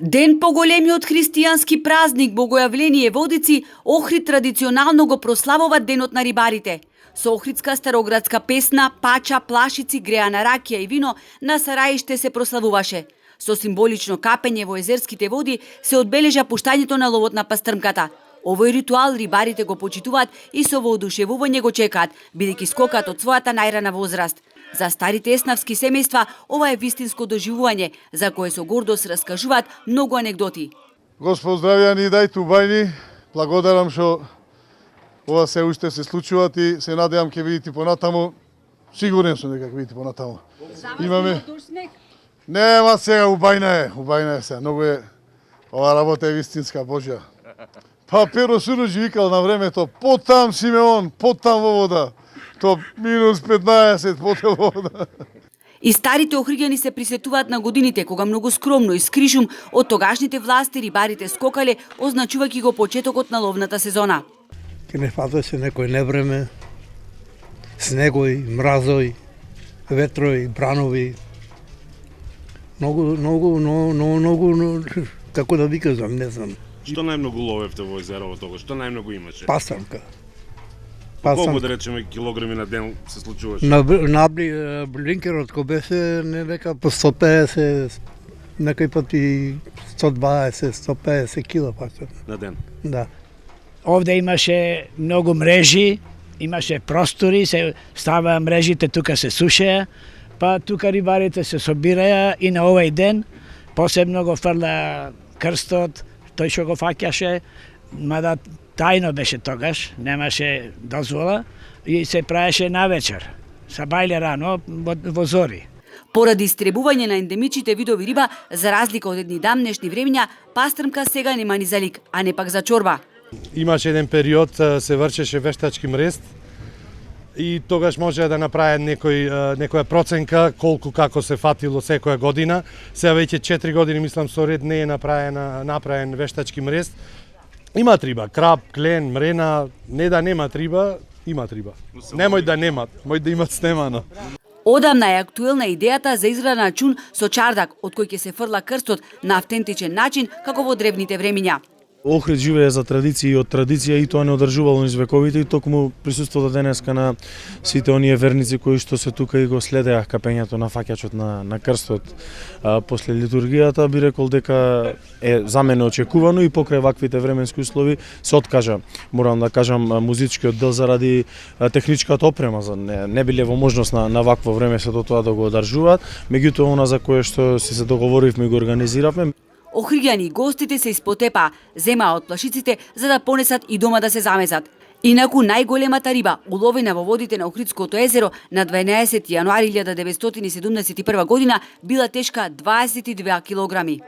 Ден по големиот христијански празник Богојавление Водици, Охрид традиционално го прославува Денот на рибарите. Со охридска староградска песна, пача, плашици, греана ракија и вино на Сараиште се прославуваше. Со символично капење во езерските води се одбележа пуштањето на ловот на пастрмката. Овој ритуал рибарите го почитуваат и со воодушевување го чекаат, бидејќи скокат од својата најрана возраст. За старите еснавски семејства ова е вистинско доживување, за кое со гордост раскажуваат многу анегдоти. Господ здравија ни дај тубајни, благодарам што ова се уште се случуваат и се надевам ќе видите понатаму. Сигурен сум дека ќе видите понатаму. Имаме Нема сега, убајна е сега, многу е, ова работа е вистинска Божја. Па Перо Суруџи викал на времето, потам Симеон, потам во вода. То минус 15, потам во вода. И старите охриѓани се присетуваат на годините, кога многу скромно и скришум од тогашните власти рибарите скокале, означувајќи го почетокот на ловната сезона. Ке не фаташе некој невреме, снегој, мразој, ветрој, бранови. Многу, како да ви кажам, не знам. Што најмногу ловевте во езерово тогаш? Што најмногу имаше? Пасамка. Колку да речеме килограми на ден се случуваше? На блинкерот кој беше не дека по 150, некој пати 120, 150 кила пак. На ден? Да. Овде имаше многу мрежи, имаше простори, се ставаа мрежите, тука се сушеа, па тука рибарите се собираја и на овој ден посебно го фрла крстот, тој што го фаќаше, мада тајно беше тогаш, немаше дозвола и се правеше навечер. Са бајле рано во зори. Поради истребување на ендемичните видови риба, за разлика од едни дамнешни времења, пастрмка сега нема ни за лик, а не пак за чорба. Имаше еден период се вршеше вештачки мрест и тогаш може да направи некоја проценка колку како се фатило секоја година. Сега веќе 4 години мислам со ред не е направен вештачки мрест. Има риба, краб, клен, мрена, не да нема риба, има риба. Немој да немат, мој да имат снемано. Одамна е актуелна идејата за израда на чун со чардак, од кој ќе се фрла крстот на автентичен начин како во древните времиња. Охрид живее за традиција и од традиција и тоа не одржувало низ вековите и токму присуството денеска на сите оние верници кои што се тука и го следеа капењето на фаќачот на крстот после литургијата, би рекол дека е за мене очекувано и покрај ваквите временски услови се откажа, морам да кажам, музичкиот дел заради техничката опрема, не биле во можност на вакво време сето тоа да го одржуваат, меѓутоа она за кое што се договоривме и го организиравме. Охриѓани и гостите се испотепаа, земаа од плашиците за да понесат и дома да се замезат. Инаку најголемата риба уловена во водите на Охридското езеро на 12 јануари 1971 година била тешка 22 килограми.